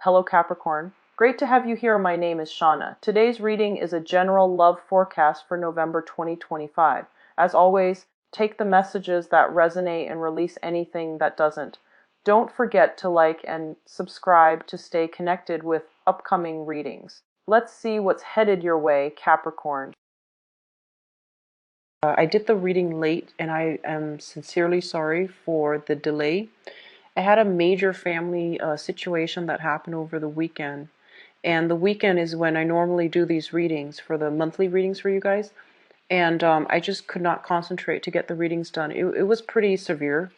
Hello Capricorn. Great to have you here. My name is Shauna. Today's reading is a general love forecast for November 2025. As always, take the messages that resonate and release anything that doesn't. Don't forget to like and subscribe to stay connected with upcoming readings. Let's see what's headed your way, Capricorn. I did the reading late and I am sincerely sorry for the delay. I had a major family situation that happened over the weekend. And the weekend is when I normally do these readings for the monthly readings for you guys. And I just could not concentrate to get the readings done. It was pretty severe.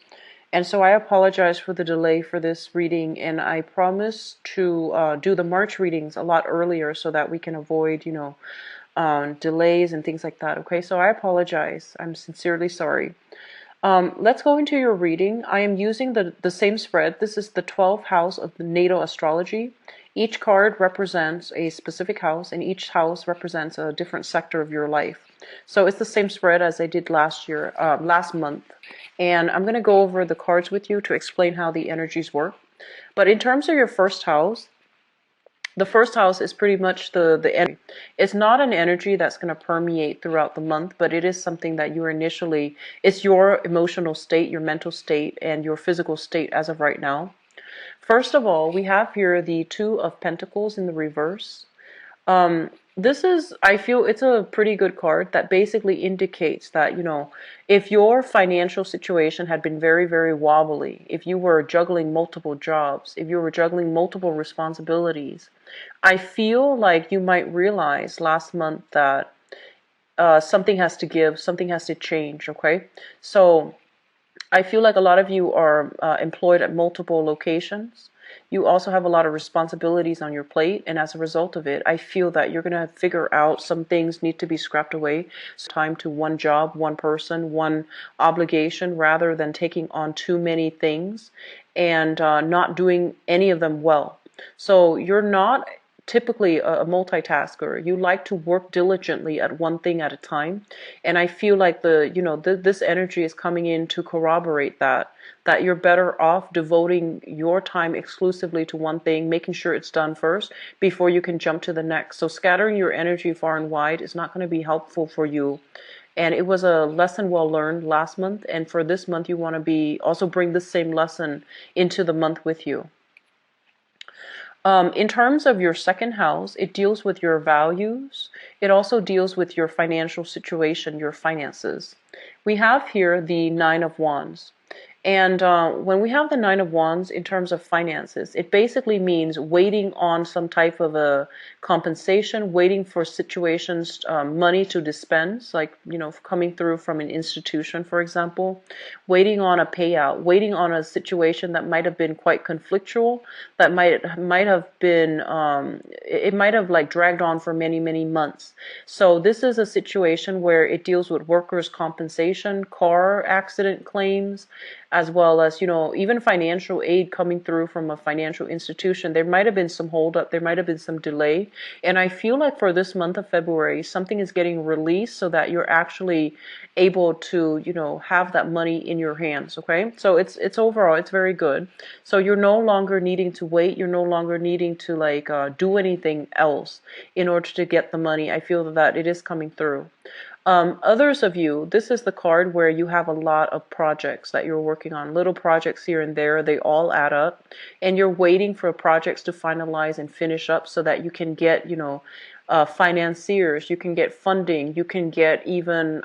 And so I apologize for the delay for this reading. And I promise to do the March readings a lot earlier so that we can avoid, delays and things like that. Okay, so I apologize. I'm sincerely sorry. Let's go into your reading. I am using the same spread. This is the 12th house of the natal astrology. Each card represents a specific house, and each house represents a different sector of your life. So it's the same spread as I did last month. And I'm going to go over the cards with you to explain how the energies work. But in terms of your first house, the first house is pretty much the energy. It's not an energy that's going to permeate throughout the month, but it is something that it's your emotional state, your mental state, and your physical state as of right now. First of all, we have here the Two of Pentacles in the reverse. I feel it's a pretty good card that basically indicates that, if your financial situation had been very, very wobbly, if you were juggling multiple jobs, if you were juggling multiple responsibilities, I feel like you might realize last month that something has to give, something has to change, okay? So I feel like a lot of you are employed at multiple locations. You also have a lot of responsibilities on your plate, and as a result of it, I feel that you're going to figure out some things need to be scrapped away. So time to one job, one person, one obligation, rather than taking on too many things and not doing any of them well. So you're not typically a multitasker. You like to work diligently at one thing at a time, and I feel like this energy is coming in to corroborate that you're better off devoting your time exclusively to one thing, making sure it's done first before you can jump to the next. So scattering your energy far and wide is not going to be helpful for you. And it was a lesson well learned last month, and for this month you want to also bring this same lesson into the month with you. In terms of your second house, it deals with your values. It also deals with your financial situation, your finances. We have here the Nine of Wands. And when we have the Nine of Wands in terms of finances, it basically means waiting on some type of a compensation, waiting for situations, money to dispense, like, coming through from an institution, for example, waiting on a payout, waiting on a situation that might have been quite conflictual, that might have been, it might have like dragged on for many, many months. So this is a situation where it deals with workers' compensation, car accident claims, as well as, even financial aid coming through from a financial institution. There might have been some holdup, there might have been some delay. And I feel like for this month of February, something is getting released so that you're actually able to, have that money in your hands, okay? So it's overall, it's very good. So you're no longer needing to wait, you're no longer needing to do anything else in order to get the money. I feel that it is coming through. Others of you, this is the card where you have a lot of projects that you're working on, little projects here and there, they all add up, and you're waiting for projects to finalize and finish up so that you can get, financiers, you can get funding, you can get even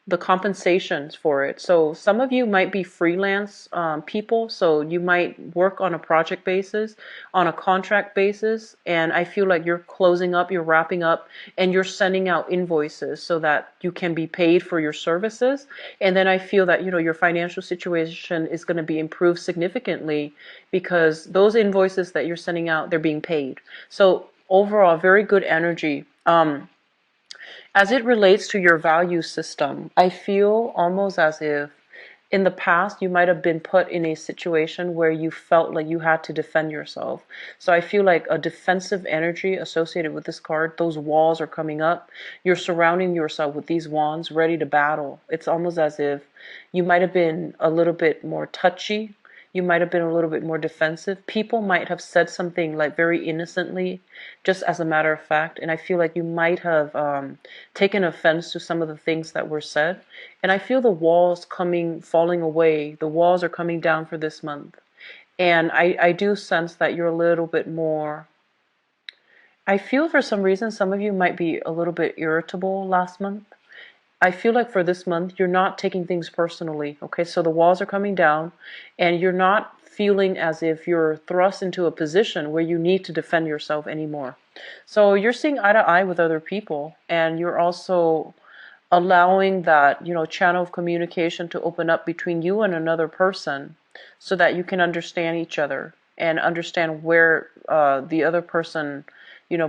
the compensations for it. So some of you might be freelance people, so you might work on a project basis, on a contract basis, and I feel like you're closing up, you're wrapping up, and you're sending out invoices so that you can be paid for your services. And then I feel that, your financial situation is going to be improved significantly because those invoices that you're sending out, they're being paid. So overall, very good energy. As it relates to your value system, I feel almost as if in the past you might have been put in a situation where you felt like you had to defend yourself. So I feel like a defensive energy associated with this card, those walls are coming up. You're surrounding yourself with these wands ready to battle. It's almost as if you might have been a little bit more touchy. You might have been a little bit more defensive. People might have said something like very innocently, just as a matter of fact. And I feel like you might have taken offense to some of the things that were said. And I feel the walls falling away. The walls are coming down for this month. And I do sense that you're a little bit more. I feel for some reason some of you might be a little bit irritable last month. I feel like for this month, you're not taking things personally. Okay, so the walls are coming down and you're not feeling as if you're thrust into a position where you need to defend yourself anymore. So you're seeing eye to eye with other people, and you're also allowing that, channel of communication to open up between you and another person so that you can understand each other and understand where the other person,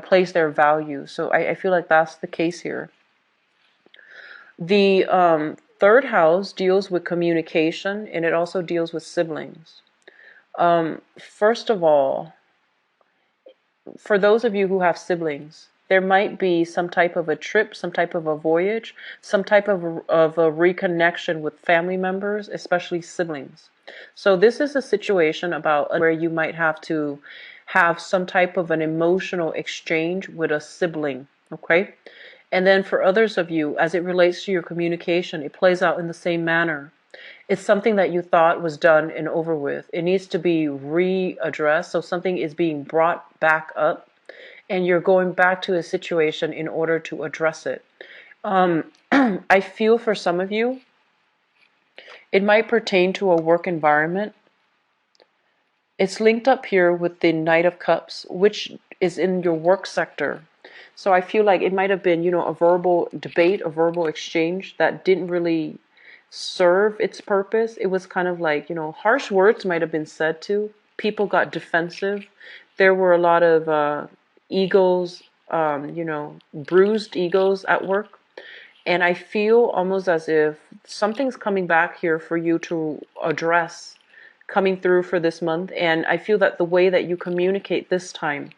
plays their value. So I feel like that's the case here. The third house deals with communication, and it also deals with siblings. First of all, for those of you who have siblings, there might be some type of a trip, some type of a voyage, some type of a reconnection with family members, especially siblings. So this is a situation about where you might have to have some type of an emotional exchange with a sibling, okay? And then for others of you, as it relates to your communication, it plays out in the same manner. It's something that you thought was done and over with. It needs to be readdressed. So something is being brought back up, and you're going back to a situation in order to address it. I feel for some of you, it might pertain to a work environment. It's linked up here with the Knight of Cups, which is in your work sector. So I feel like it might have been, a verbal debate, a verbal exchange that didn't really serve its purpose. It was kind of like, harsh words might have been said to. People got defensive. There were a lot of egos, bruised egos at work. And I feel almost as if something's coming back here for you to address, coming through for this month. And I feel that the way that you communicate this time,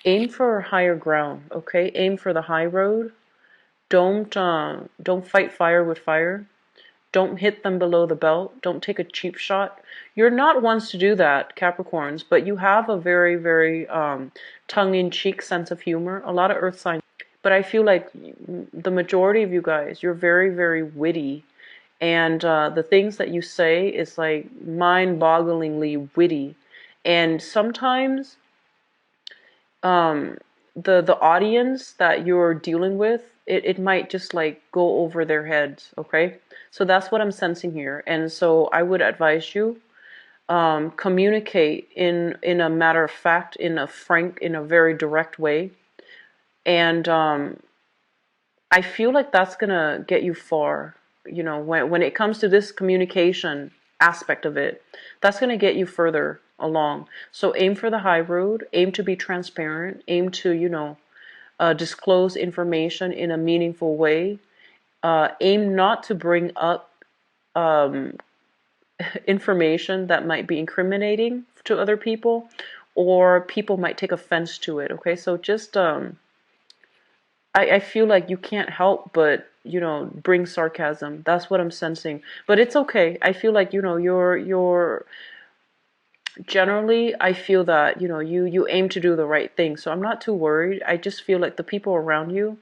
aim for higher ground, okay? Aim for the high road. Don't fight fire with fire. Don't hit them below the belt. Don't take a cheap shot. You're not ones to do that, Capricorns, but you have a very, very tongue-in-cheek sense of humor. A lot of earth signs. But I feel like the majority of you guys, you're very, very witty. And the things that you say is like mind-bogglingly witty. And sometimes the audience that you're dealing with, it might just like go over their heads, okay? So that's what I'm sensing here. And so I would advise you communicate in a matter of fact, in a frank, in a very direct way. And I feel like that's gonna get you far. When it comes to this communication aspect of it, that's gonna get you further along. So aim for the high road, aim to be transparent, aim to, disclose information in a meaningful way. Aim not to bring up information that might be incriminating to other people, or people might take offense to it, okay? So just, I feel like you can't help but, bring sarcasm. That's what I'm sensing. But it's okay. I feel like, you're generally, I feel that, you aim to do the right thing. So I'm not too worried. I just feel like the people around you,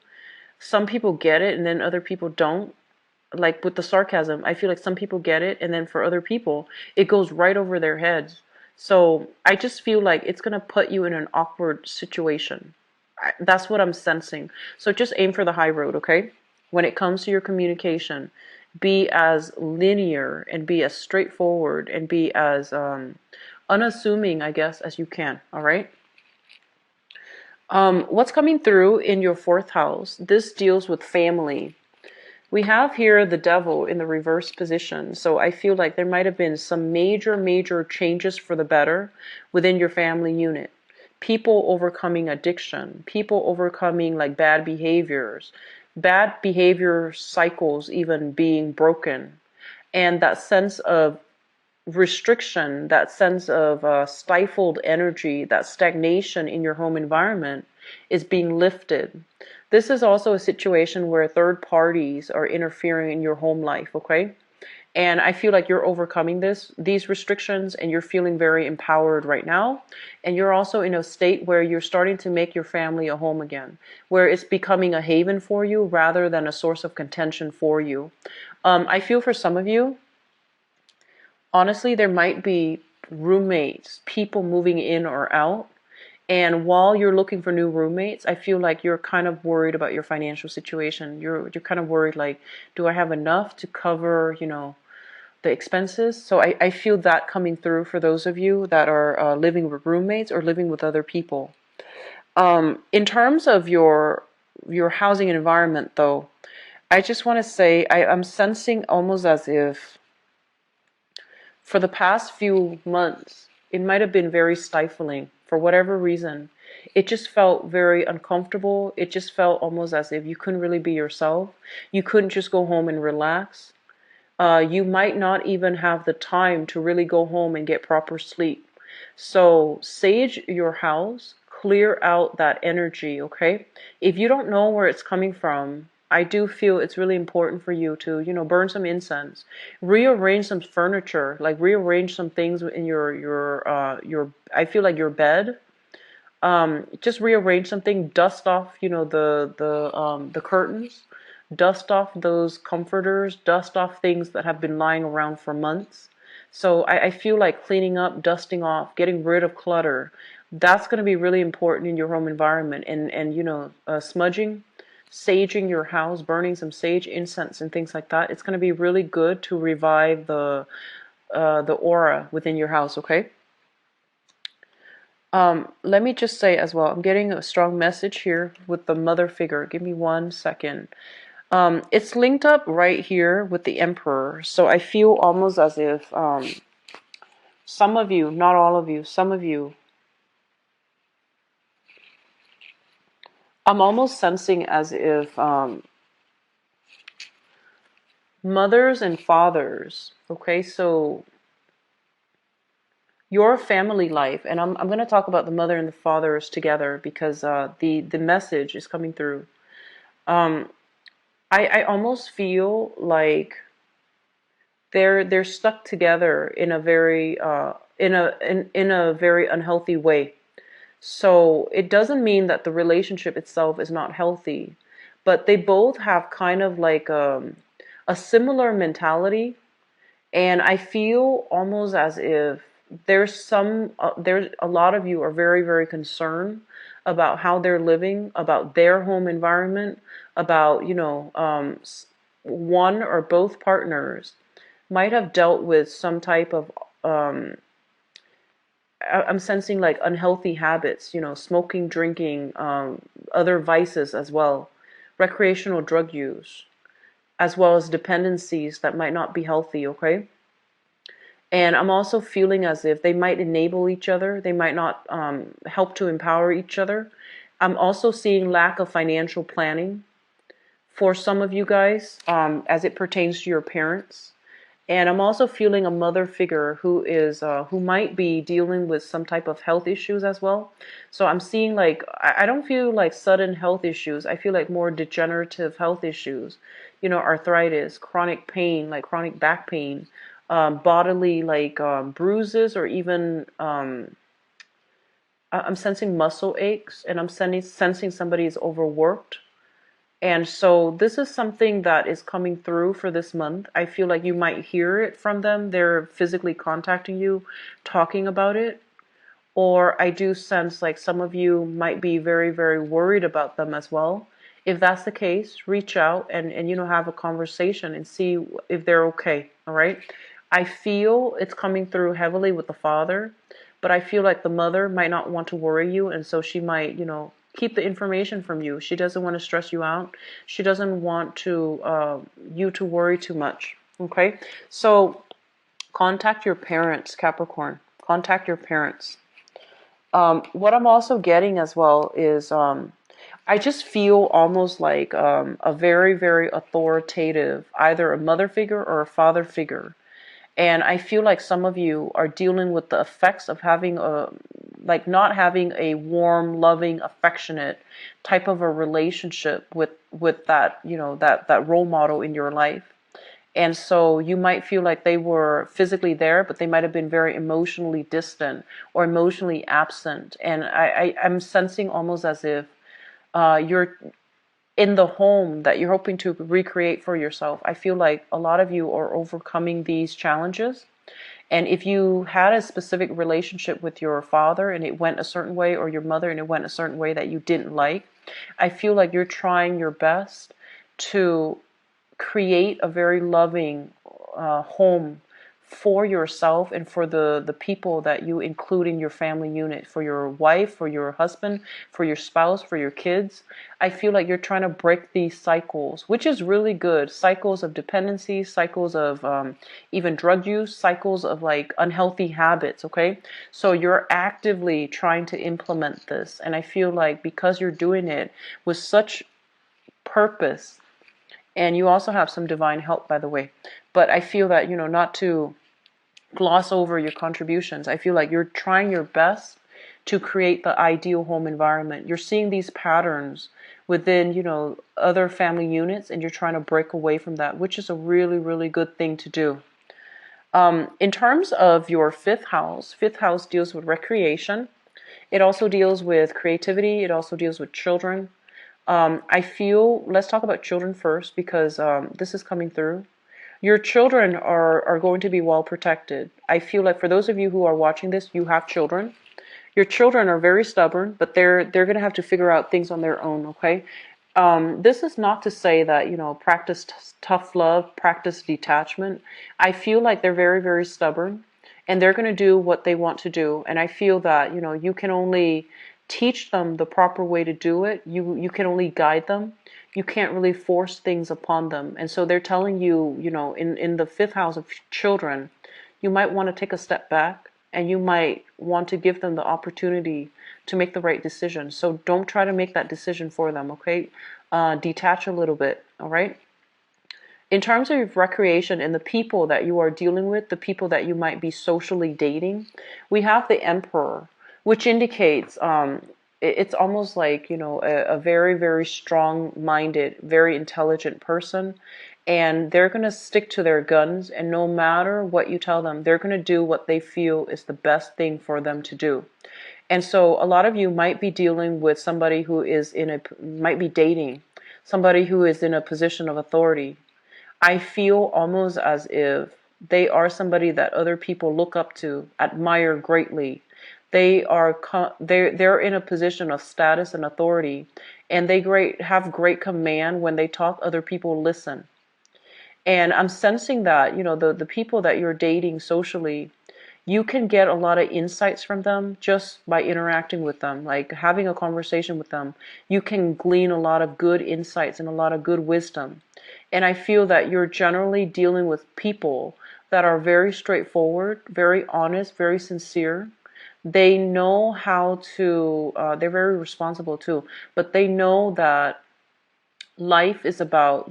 some people get it and then other people don't. Like with the sarcasm, I feel like some people get it, and then for other people, it goes right over their heads. So I just feel like it's going to put you in an awkward situation. That's what I'm sensing. So just aim for the high road, okay? When it comes to your communication, be as linear and be as straightforward and be as unassuming, I guess, as you can, all right? What's coming through in your fourth house? This deals with family. We have here the devil in the reverse position. So I feel like there might have been some major, major changes for the better within your family unit. People overcoming addiction, people overcoming like bad behavior cycles even being broken. And that sense of restriction, that sense of stifled energy, that stagnation in your home environment is being lifted. This is also a situation where third parties are interfering in your home life, okay? And I feel like you're overcoming these restrictions, and you're feeling very empowered right now. And you're also in a state where you're starting to make your family a home again, where it's becoming a haven for you rather than a source of contention for you. I feel for some of you, honestly, there might be roommates, people moving in or out. And while you're looking for new roommates, I feel like you're kind of worried about your financial situation. You're kind of worried, like, do I have enough to cover, the expenses? So I feel that coming through for those of you that are living with roommates or living with other people. In terms of your housing environment, though, I just want to say I'm sensing almost as if for the past few months, it might have been very stifling for whatever reason. It just felt very uncomfortable. It just felt almost as if you couldn't really be yourself. You couldn't just go home and relax. You might not even have the time to really go home and get proper sleep. So sage your house, clear out that energy, okay? If you don't know where it's coming from, I do feel it's really important for you to, burn some incense, rearrange some furniture, like rearrange some things in your I feel like your bed. Just rearrange something, dust off, the curtains, dust off those comforters, dust off things that have been lying around for months. So I feel like cleaning up, dusting off, getting rid of clutter. That's going to be really important in your home environment. And smudging, saging your house, burning some sage incense and things like that. It's going to be really good to revive the aura within your house. Okay. Let me just say as well, I'm getting a strong message here with the mother figure. Give me 1 second. It's linked up right here with the Emperor. So I feel almost as if some of you, not all of you, some of you, I'm almost sensing as if mothers and fathers, okay, so your family life, and I'm going to talk about the mother and the fathers together because the message is coming through. I almost feel like they're stuck together in a very in a very unhealthy way. So it doesn't mean that the relationship itself is not healthy, but they both have kind of like a similar mentality. And I feel almost as if there's a lot of you are very, very concerned about how they're living, about their home environment, about, one or both partners might have dealt with some type of, I'm sensing like unhealthy habits, smoking, drinking, other vices as well, recreational drug use, as well as dependencies that might not be healthy, okay? And I'm also feeling as if they might enable each other. They might not help to empower each other. I'm also seeing lack of financial planning for some of you guys as it pertains to your parents. And I'm also feeling a mother figure who might be dealing with some type of health issues as well. So I'm seeing like, I don't feel like sudden health issues. I feel like more degenerative health issues, arthritis, chronic pain, like chronic back pain, bodily like bruises, or even I'm sensing muscle aches, and I'm sensing somebody is overworked. And so this is something that is coming through for this month. I feel like you might hear it from them. They're physically contacting you, talking about it. Or I do sense like some of you might be very, very worried about them as well. If that's the case, reach out and have a conversation and see if they're okay. All right. I feel it's coming through heavily with the father, but I feel like the mother might not want to worry you, and so she might, keep the information from you. She doesn't want to stress you out. She doesn't want you to worry too much. Okay, so contact your parents, Capricorn. Contact your parents. What I'm also getting as well is I just feel almost like a very, very authoritative, either a mother figure or a father figure. And I feel like some of you are dealing with the effects of having like not having a warm, loving, affectionate type of a relationship with that, that role model in your life. And so you might feel like they were physically there, but they might have been very emotionally distant or emotionally absent. And I'm sensing almost as if you're in the home that you're hoping to recreate for yourself. I feel like a lot of you are overcoming these challenges. And if you had a specific relationship with your father and it went a certain way, or your mother and it went a certain way that you didn't like, I feel like you're trying your best to create a very loving home for yourself and for the people that you include in your family unit, for your wife, for your husband, for your spouse, for your kids. I feel like you're trying to break these cycles, which is really good. Cycles of dependency, cycles of even drug use, cycles of like unhealthy habits, okay? So you're actively trying to implement this. And I feel like because you're doing it with such purpose, and you also have some divine help, by the way. But I feel that, not to gloss over your contributions. I feel like you're trying your best to create the ideal home environment. You're seeing these patterns within, other family units, and you're trying to break away from that, which is a really, really good thing to do. In terms of your fifth house deals with recreation. It also deals with creativity. It also deals with children. I feel, let's talk about children first, because this is coming through. Your children are going to be well protected. I feel like for those of you who are watching this, you have children. Your children are very stubborn, but they're going to have to figure out things on their own, okay? This is not to say that, practice tough love, practice detachment. I feel like they're very, very stubborn, and they're going to do what they want to do. And I feel that, you can only teach them the proper way to do it. You can only guide them. You can't really force things upon them. And so they're telling you, in the fifth house of children, you might want to take a step back, and you might want to give them the opportunity to make the right decision. So don't try to make that decision for them, okay? Detach a little bit, all right? In terms of recreation and the people that you are dealing with, the people that you might be socially dating, we have the Emperor, which indicates it's almost like, a very, very strong-minded, very intelligent person. And they're going to stick to their guns, and no matter what you tell them, they're going to do what they feel is the best thing for them to do. And so a lot of you might be dealing with somebody who is might be dating somebody who is in a position of authority. I feel almost as if they are somebody that other people look up to, admire greatly. They're in a position of status and authority, and they have great command. When they talk, other people listen. And I'm sensing that, the people that you're dating socially, you can get a lot of insights from them just by interacting with them, like having a conversation with them. You can glean a lot of good insights and a lot of good wisdom. And I feel that you're generally dealing with people that are very straightforward, very honest, very sincere. They know how to, they're very responsible too, but they know that life is about,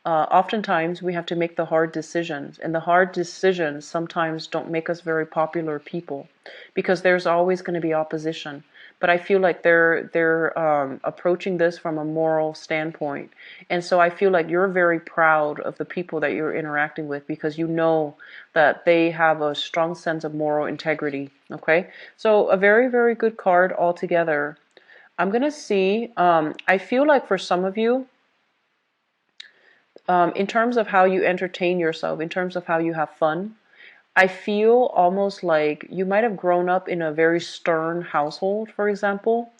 oftentimes we have to make the hard decisions, and the hard decisions sometimes don't make us very popular people, because there's always going to be opposition. But I feel like they're approaching this from a moral standpoint, and so I feel like you're very proud of the people that you're interacting with, because you know that they have a strong sense of moral integrity. Okay, so a very, very good card altogether. I'm gonna see. I feel like for some of you, in terms of how you entertain yourself, in terms of how you have fun, I feel almost like you might have grown up in a very stern household, for example,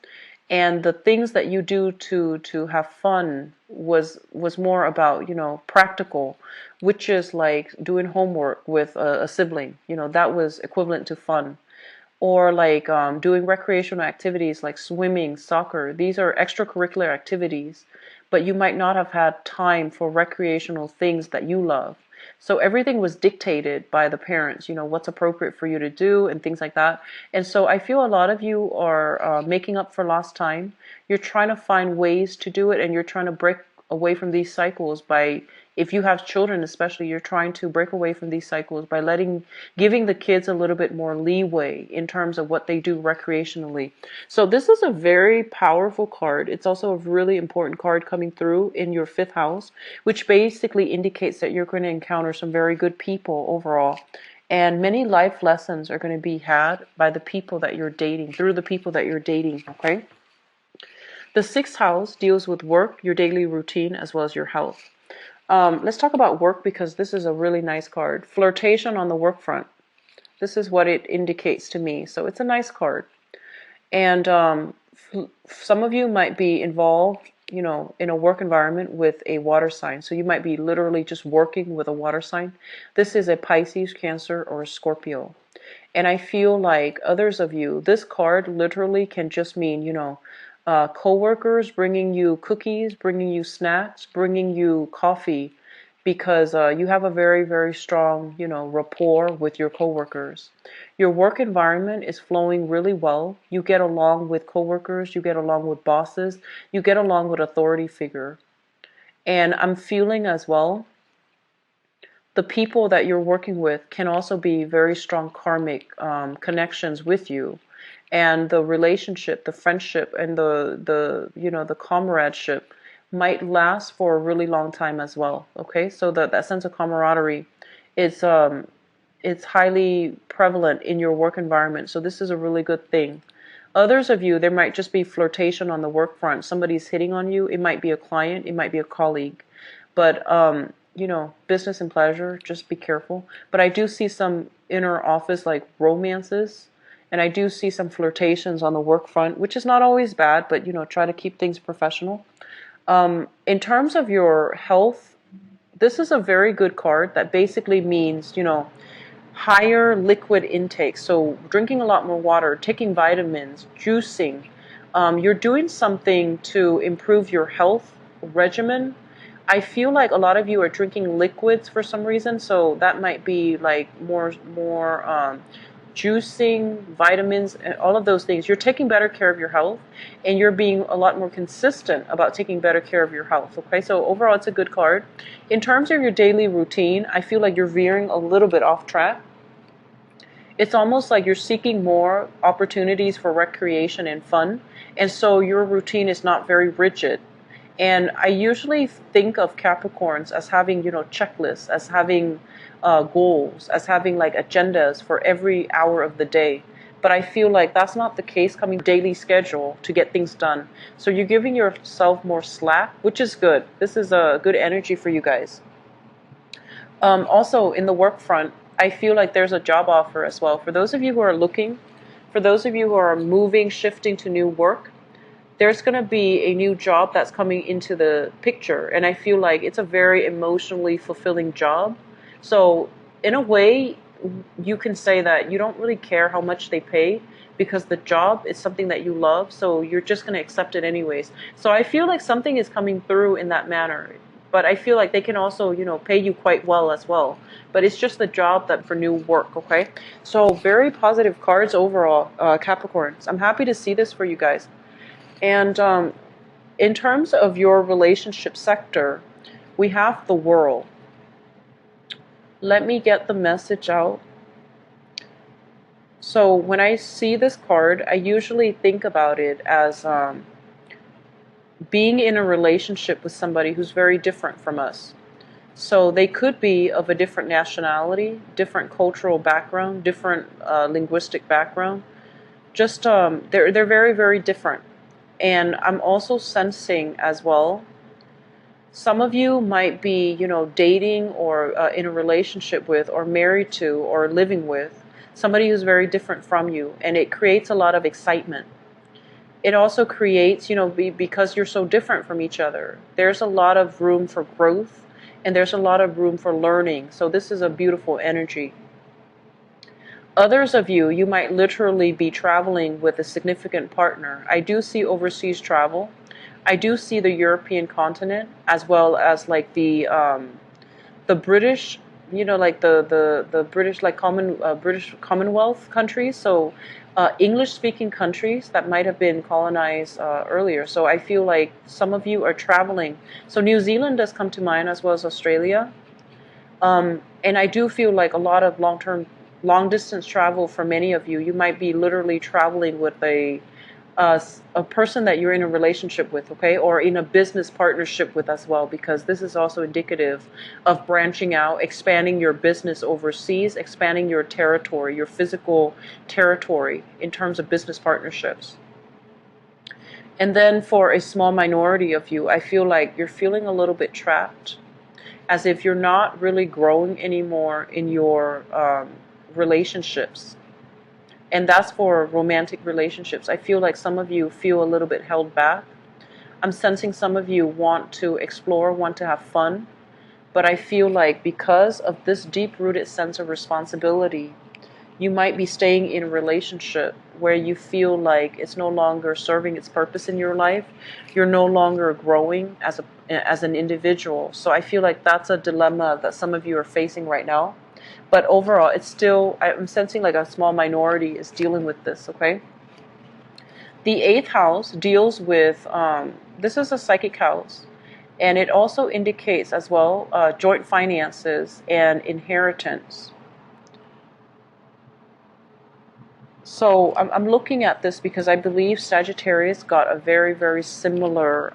and the things that you do to have fun was more about, practical, which is like doing homework with a sibling. That was equivalent to fun. Or like doing recreational activities like swimming, soccer. These are extracurricular activities, but you might not have had time for recreational things that you love. So everything was dictated by the parents, what's appropriate for you to do and things like that. And so I feel a lot of you are making up for lost time. You're trying to find ways to do it, and you're trying to break away from these cycles by If you have children, especially, you're trying to break away from these cycles by giving the kids a little bit more leeway in terms of what they do recreationally. So this is a very powerful card. It's also a really important card coming through in your fifth house, which basically indicates that you're going to encounter some very good people overall. And many life lessons are going to be had by the people that you're dating, through the people that you're dating, okay? The sixth house deals with work, your daily routine, as well as your health. Let's talk about work because this is a really nice card. Flirtation on the work front. This is what it indicates to me. So it's a nice card. And some of you might be involved, in a work environment with a water sign. So you might be literally just working with a water sign. This is a Pisces, Cancer, or a Scorpio. And I feel like others of you, this card literally can just mean, co-workers bringing you cookies, bringing you snacks, bringing you coffee, because you have a very, very strong, rapport with your coworkers. Your work environment is flowing really well. You get along with coworkers, you get along with bosses, you get along with authority figure. And I'm feeling as well, the people that you're working with can also be very strong karmic connections with you. And the relationship, the friendship, and the comradeship might last for a really long time as well. Okay, so that sense of camaraderie, it's highly prevalent in your work environment. So this is a really good thing. Others of you, there might just be flirtation on the work front. Somebody's hitting on you. It might be a client. It might be a colleague. But business and pleasure, just be careful. But I do see some inner office like romances. And I do see some flirtations on the work front, which is not always bad, but try to keep things professional. In terms of your health, this is a very good card that basically means, higher liquid intake. So drinking a lot more water, taking vitamins, juicing. You're doing something to improve your health regimen. I feel like a lot of you are drinking liquids for some reason, so that might be like more juicing, vitamins, and all of those things. You're taking better care of your health, and you're being a lot more consistent about taking better care of your health. Okay, so overall, it's a good card. In terms of your daily routine, I feel like you're veering a little bit off track. It's almost like you're seeking more opportunities for recreation and fun, and so your routine is not very rigid. And I usually think of Capricorns as having, checklists, as having goals, as having like agendas for every hour of the day. But I feel like that's not the case coming daily schedule to get things done. So you're giving yourself more slack, which is good. This is a good energy for you guys. Also, in the work front, I feel like there's a job offer as well. For those of you who are looking, for those of you who are moving, shifting to new work, there's going to be a new job that's coming into the picture. And I feel like it's a very emotionally fulfilling job. So in a way, you can say that you don't really care how much they pay because the job is something that you love. So you're just going to accept it anyways. So I feel like something is coming through in that manner. But I feel like they can also, pay you quite well as well. But it's just the job that for new work, okay? So very positive cards overall, Capricorns. I'm happy to see this for you guys. And in terms of your relationship sector, we have the World. Let me get the message out. So when I see this card, I usually think about it as being in a relationship with somebody who's very different from us. So they could be of a different nationality, different cultural background, different linguistic background. Just they're very, very different. And I'm also sensing as well, some of you might be, dating or in a relationship with or married to or living with somebody who's very different from you. And it creates a lot of excitement. It also creates, because you're so different from each other, there's a lot of room for growth and there's a lot of room for learning. So this is a beautiful energy. Others of you, you might literally be traveling with a significant partner. I do see overseas travel. I do see the European continent as well as like the British, like the British, like British Commonwealth countries. So English-speaking countries that might have been colonized earlier. So I feel like some of you are traveling. So New Zealand does come to mind, as well as Australia. And I do feel like a lot of long distance travel for many of you. You might be literally traveling with a person that you're in a relationship with, okay, or in a business partnership with as well, because this is also indicative of branching out, expanding your business overseas, expanding your territory, your physical territory in terms of business partnerships. And then for a small minority of you, I feel like you're feeling a little bit trapped, as if you're not really growing anymore in your relationships. And that's for romantic relationships. I feel like some of you feel a little bit held back. I'm sensing some of you want to explore, want to have fun, but I feel like because of this deep-rooted sense of responsibility, you might be staying in a relationship where you feel like it's no longer serving its purpose in your life. You're no longer growing as an individual. So I feel like that's a dilemma that some of you are facing right now. But overall, it's still, I'm sensing like a small minority is dealing with this, okay? The 8th house deals with, this is a psychic house, and it also indicates as well joint finances and inheritance. So I'm looking at this because I believe Sagittarius got a very, very similar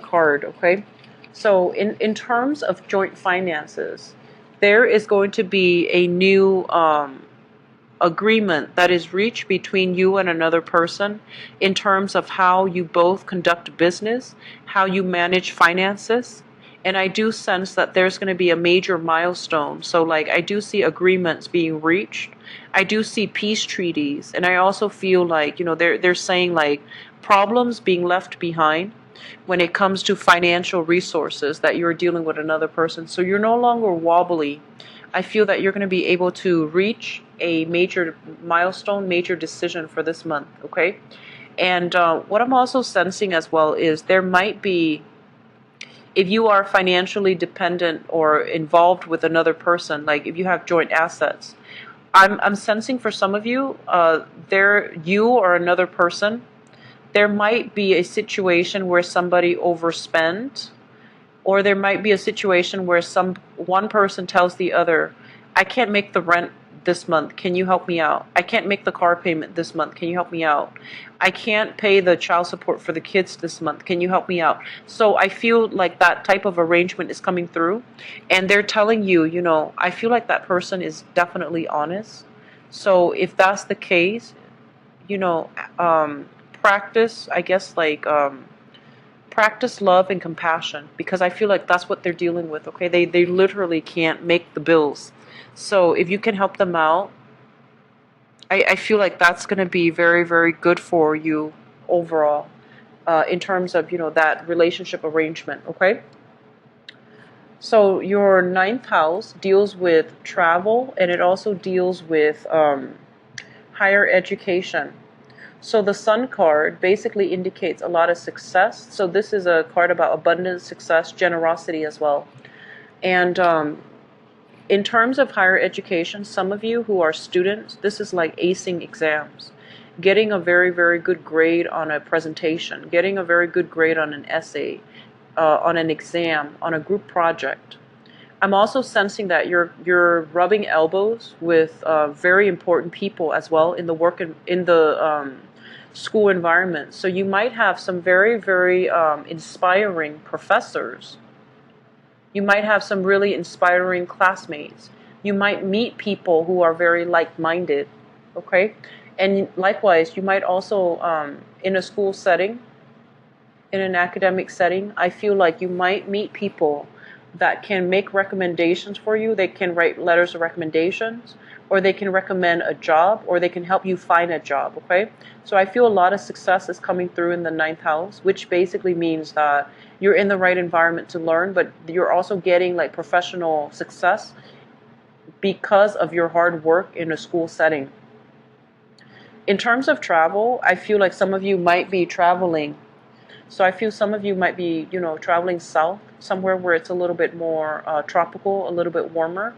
card, okay? So in terms of joint finances, there is going to be a new agreement that is reached between you and another person in terms of how you both conduct business, how you manage finances. And I do sense that there's going to be a major milestone. So like I do see agreements being reached. I do see peace treaties. And I also feel like, you know, they're saying like problems being left behind when it comes to financial resources that you're dealing with another person. So you're no longer wobbly. I feel that you're going to be able to reach a major milestone, major decision for this month, okay? And what I'm also sensing as well is there might be, if you are financially dependent or involved with another person, like if you have joint assets, I'm sensing for some of you, you or another person, there might be a situation where somebody overspent, or there might be a situation where one person tells the other, I can't make the rent this month, can you help me out? I can't make the car payment this month, can you help me out? I can't pay the child support for the kids this month, can you help me out? So I feel like that type of arrangement is coming through, and they're telling you, you know, I feel like that person is definitely honest. So if that's the case, you know, practice, I guess, like practice love and compassion, because I feel like that's what they're dealing with, okay? They literally can't make the bills. So if you can help them out, I feel like that's going to be very, very good for you overall in terms of, you know, that relationship arrangement, okay? So your 9th house deals with travel, and it also deals with higher education. So the Sun card basically indicates a lot of success. So this is a card about abundance, success, generosity as well. And in terms of higher education, some of you who are students, this is like acing exams, getting a very, very good grade on a presentation, getting a very good grade on an essay, on an exam, on a group project. I'm also sensing that you're rubbing elbows with very important people as well in the in the school environment. So you might have some very, very inspiring professors. You might have some really inspiring classmates. You might meet people who are very like-minded, okay? And likewise, you might also, in a school setting, in an academic setting, I feel like you might meet people that can make recommendations for you. They can write letters of recommendations, or they can recommend a job, or they can help you find a job, okay? So I feel a lot of success is coming through in the 9th house, which basically means that you're in the right environment to learn, but you're also getting like professional success because of your hard work in a school setting. In terms of travel, I feel like some of you might be traveling. So I feel some of you might be, traveling south, somewhere where it's a little bit more tropical, a little bit warmer.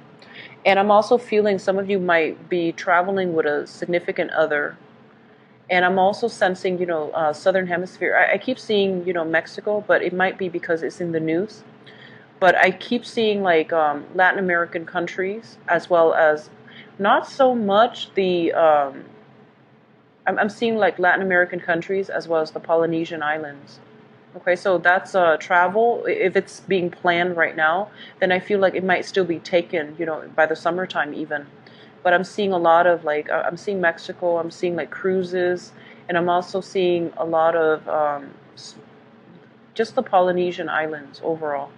And I'm also feeling some of you might be traveling with a significant other. And I'm also sensing, Southern Hemisphere. I keep seeing, Mexico, but it might be because it's in the news. But I keep seeing like Latin American countries, as well as not so much the I'm seeing like Latin American countries as well as the Polynesian islands. Okay, so that's travel. If it's being planned right now, then I feel like it might still be taken, by the summertime even. But I'm seeing a lot of like I'm seeing Mexico. I'm seeing like cruises, and I'm also seeing a lot of just the Polynesian islands overall.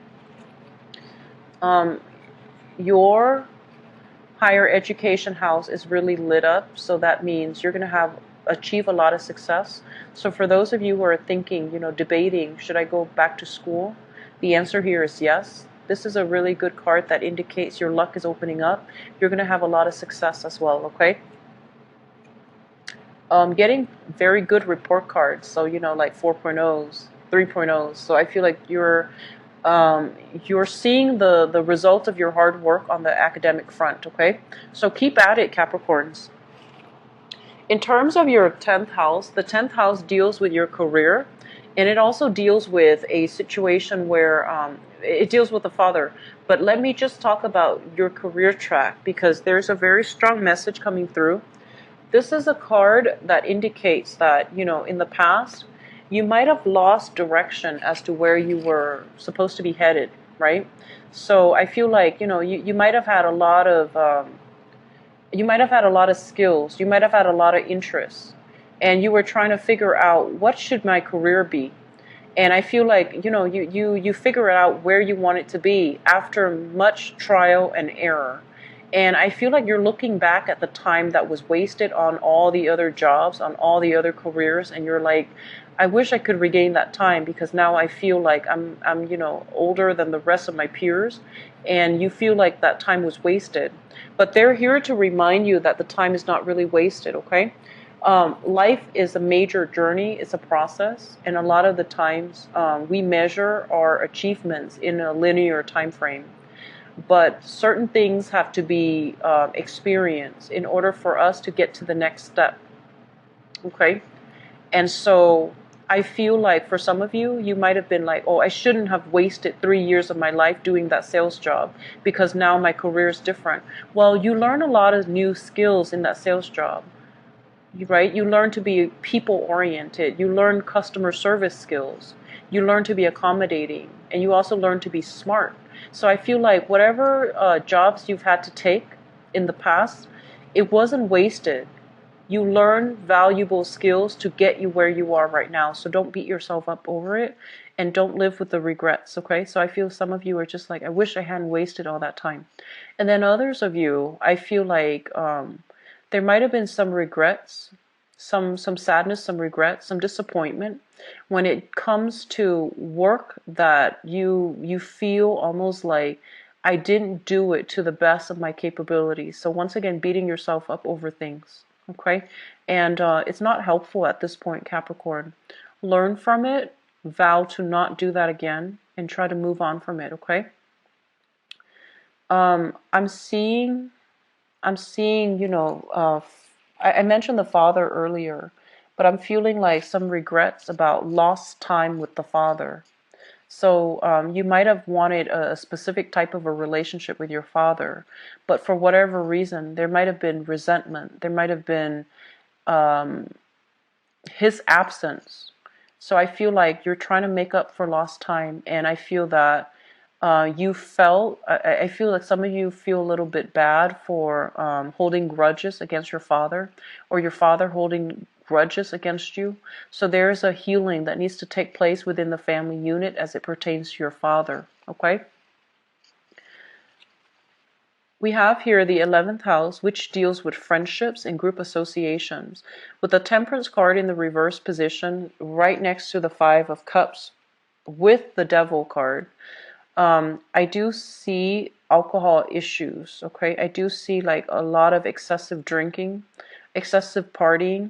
Um, your higher education house is really lit up, so that means you're going to have achieve a lot of success. So for those of you who are thinking, debating, should I go back to school? The answer here is yes. This is a really good card that indicates your luck is opening up. You're going to have a lot of success as well, okay? Getting very good report cards, so like 4.0s, 3.0s. So I feel like you're seeing the result of your hard work on the academic front, okay? So keep at it, Capricorns. In terms of your 10th house, the 10th house deals with your career, and it also deals with a situation where it deals with the father. But let me just talk about your career track, because there's a very strong message coming through. This is a card that indicates that, in the past, you might have lost direction as to where you were supposed to be headed, right? So I feel like, you might have had a lot of skills, you might have had a lot of interests, and you were trying to figure out what should my career be. And I feel like, you figure out where you want it to be after much trial and error. And I feel like you're looking back at the time that was wasted on all the other jobs, on all the other careers, and you're like, I wish I could regain that time, because now I feel like I'm older than the rest of my peers, and you feel like that time was wasted. But they're here to remind you that the time is not really wasted, okay? Life is a major journey, it's a process, and a lot of the times we measure our achievements in a linear time frame. But certain things have to be experienced in order for us to get to the next step, okay? And so I feel like for some of you, you might have been like, oh, I shouldn't have wasted 3 years of my life doing that sales job, because now my career is different. Well, you learn a lot of new skills in that sales job, right? You learn to be people oriented. You learn customer service skills. You learn to be accommodating, and you also learn to be smart. So I feel like whatever jobs you've had to take in the past, it wasn't wasted. You learn valuable skills to get you where you are right now. So don't beat yourself up over it, and don't live with the regrets, okay? So I feel some of you are just like, I wish I hadn't wasted all that time. And then others of you, I feel like there might have been some regrets, some sadness, some regrets, some disappointment when it comes to work that you feel almost like, I didn't do it to the best of my capabilities. So once again, beating yourself up over things, okay? And it's not helpful at this point, Capricorn. Learn from it, vow to not do that again, and try to move on from it, okay? I'm seeing, I mentioned the father earlier, but I'm feeling like some regrets about lost time with the father. So you might have wanted a specific type of a relationship with your father, but for whatever reason, there might have been resentment. There might have been his absence. So I feel like you're trying to make up for lost time, and I feel that I feel like some of you feel a little bit bad for holding grudges against your father, or your father holding grudges against you. So there's a healing that needs to take place within the family unit as it pertains to your father, okay? We have here the 11th house, which deals with friendships and group associations, with the Temperance card in the reverse position right next to the Five of Cups with the Devil card. I do see alcohol issues, okay? I do see like a lot of excessive drinking, excessive partying,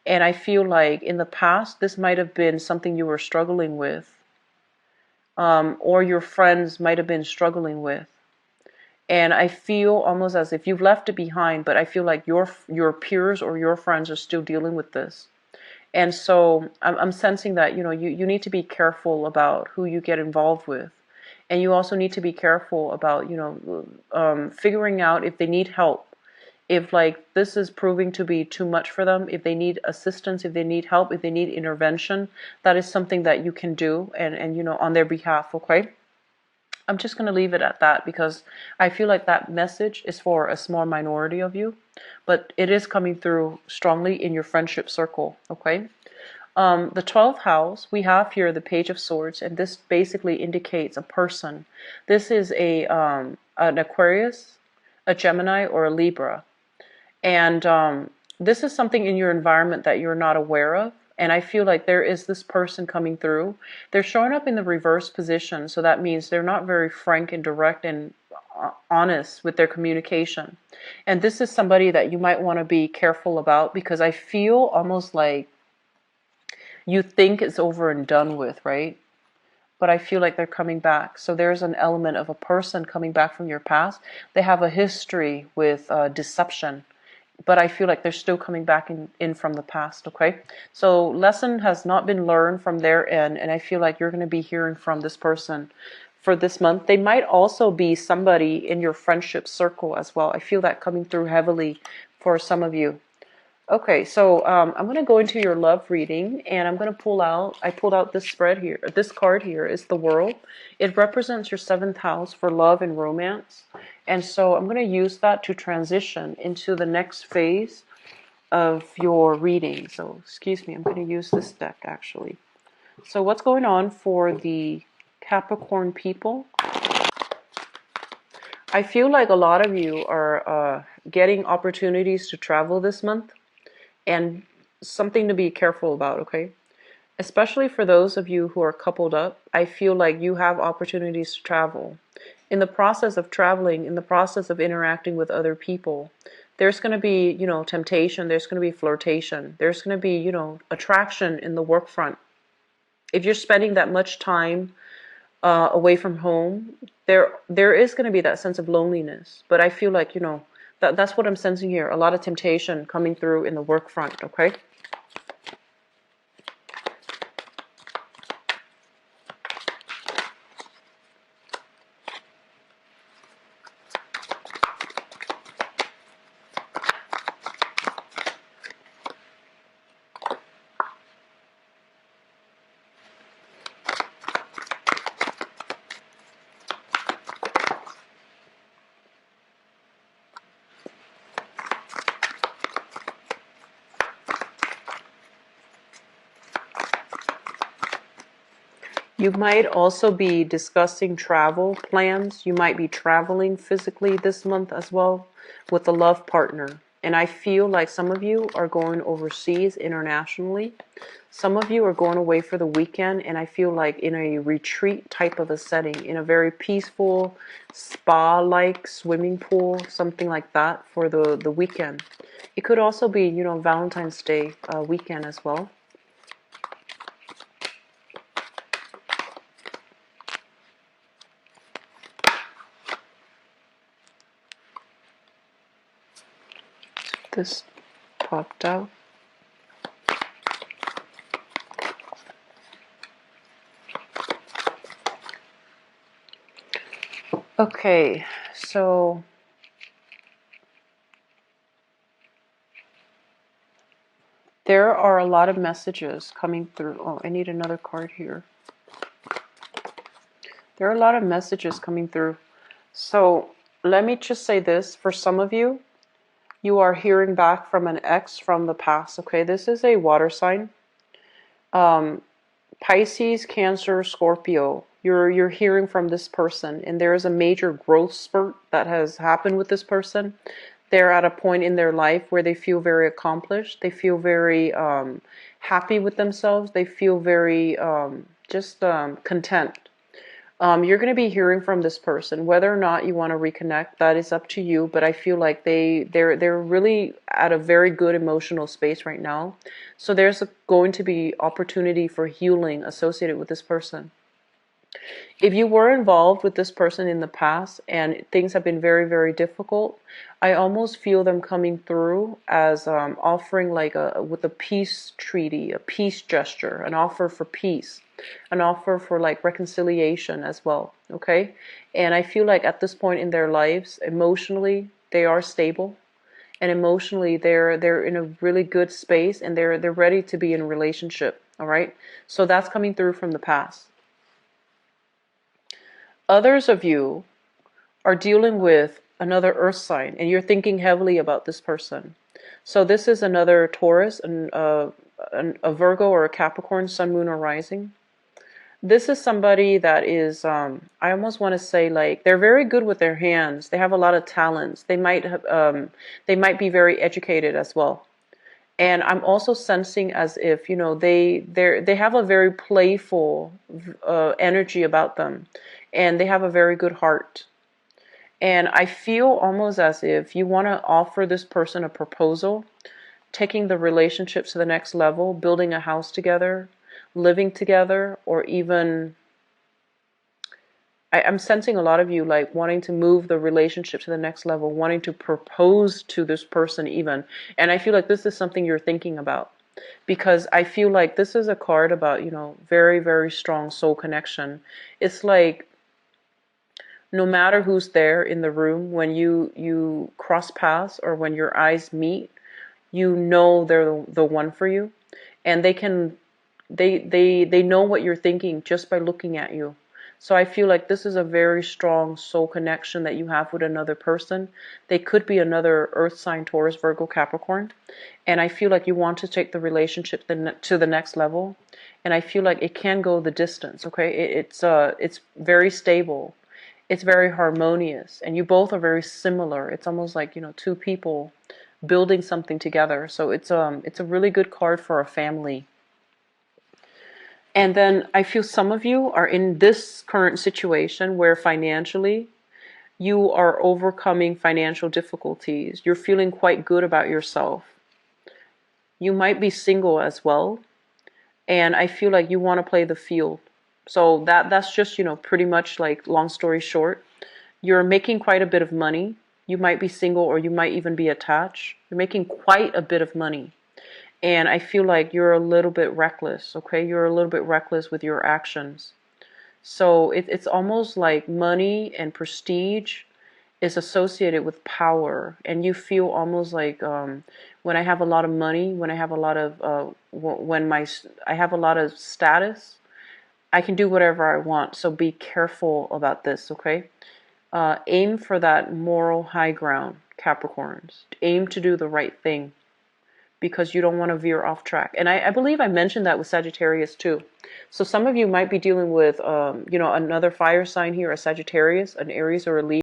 and I feel like in the past this might have been something you were struggling with, or your friends might have been struggling with. And I feel almost as if you've left it behind, but I feel like your peers or your friends are still dealing with this. And so I'm sensing that, you need to be careful about who you get involved with. And you also need to be careful about, figuring out if they need help. If like this is proving to be too much for them, if they need assistance, if they need help, if they need intervention, that is something that you can do and on their behalf, okay? I'm just going to leave it at that because I feel like that message is for a small minority of you, but it is coming through strongly in your friendship circle, okay? The 12th house, we have here the Page of Swords, and this basically indicates a person. This is an Aquarius, a Gemini, or a Libra. And this is something in your environment that you're not aware of. And I feel like there is this person coming through. They're showing up in the reverse position. So that means they're not very frank and direct and honest with their communication. And this is somebody that you might want to be careful about because I feel almost like you think it's over and done with, right? But I feel like they're coming back. So there's an element of a person coming back from your past. They have a history with deception, but I feel like they're still coming back in from the past, okay? So lesson has not been learned from their end, and I feel like you're going to be hearing from this person for this month. They might also be somebody in your friendship circle as well. I feel that coming through heavily for some of you. Okay, so I'm going to go into your love reading, and I'm going to I pulled out this spread here. This card here is the World. It represents your 7th house for love and romance. And so I'm going to use that to transition into the next phase of your reading. So, excuse me, I'm going to use this deck actually. So what's going on for the Capricorn people? I feel like a lot of you are getting opportunities to travel this month. And something to be careful about, okay? Especially for those of you who are coupled up, I feel like you have opportunities to travel. In the process of traveling, in the process of interacting with other people, there's going to be, temptation, there's going to be flirtation, there's going to be, attraction in the work front. If you're spending that much time away from home, there is going to be that sense of loneliness. But I feel like, that's what I'm sensing here. A lot of temptation coming through in the work front, okay? You might also be discussing travel plans. You might be traveling physically this month as well with a love partner. And I feel like some of you are going overseas internationally. Some of you are going away for the weekend, and I feel like in a retreat type of a setting, in a very peaceful spa-like swimming pool, something like that for the weekend. It could also be, Valentine's Day weekend as well. This popped out. Okay, so there are a lot of messages coming through. Oh, I need another card here. There are a lot of messages coming through. So let me just say this. For some of you, you are hearing back from an ex from the past. Okay, this is a water sign. Pisces, Cancer, Scorpio. You're hearing from this person, and there is a major growth spurt that has happened with this person. They're at a point in their life where they feel very accomplished. They feel very happy with themselves. They feel very content. You're going to be hearing from this person. Whether or not you want to reconnect, that is up to you. But I feel like they're really at a very good emotional space right now. So there's going to be opportunity for healing associated with this person. If you were involved with this person in the past and things have been very, very difficult, I almost feel them coming through as offering like with a peace treaty, a peace gesture, an offer for peace, an offer for like reconciliation as well. Okay. And I feel like at this point in their lives, emotionally, they are stable, and emotionally they're in a really good space, and they're ready to be in a relationship. All right. So that's coming through from the past. Others of you are dealing with another earth sign, and you're thinking heavily about this person. So this is another Taurus, a Virgo or a Capricorn, sun, moon, or rising. This is somebody that is, I almost want to say, like, they're very good with their hands. They have a lot of talents. They might be very educated as well. And I'm also sensing as if, they have a very playful energy about them, and they have a very good heart. And I feel almost as if you want to offer this person a proposal, taking the relationship to the next level, building a house together, living together, or even, I'm sensing a lot of you like wanting to move the relationship to the next level, wanting to propose to this person even. And I feel like this is something you're thinking about, because I feel like this is a card about, very, very strong soul connection. It's like, no matter who's there in the room, when you cross paths or when your eyes meet, you know they're the one for you, and they know what you're thinking just by looking at you. So I feel like this is a very strong soul connection that you have with another person. They could be another earth sign, Taurus, Virgo, Capricorn, and I feel like you want to take the relationship to the next level, and I feel like it can go the distance. Okay, it's very stable, it's very harmonious, and you both are very similar. It's almost like, two people building something together. So it's a really good card for a family. And then I feel some of you are in this current situation where financially you are overcoming financial difficulties. You're feeling quite good about yourself. You might be single as well, and I feel like you want to play the field. So that's just, pretty much like, long story short, you're making quite a bit of money. You might be single, or you might even be attached. You're making quite a bit of money. And I feel like you're a little bit reckless, okay? You're a little bit reckless with your actions. So it's almost like money and prestige is associated with power. And you feel almost like, when I have a lot of money, when I have a lot of, I have a lot of status, I can do whatever I want. So be careful about this, okay? Aim for that moral high ground, Capricorns. Aim to do the right thing, because you don't want to veer off track. And I believe I mentioned that with Sagittarius too. So some of you might be dealing with, another fire sign here, a Sagittarius, an Aries, or a Leo.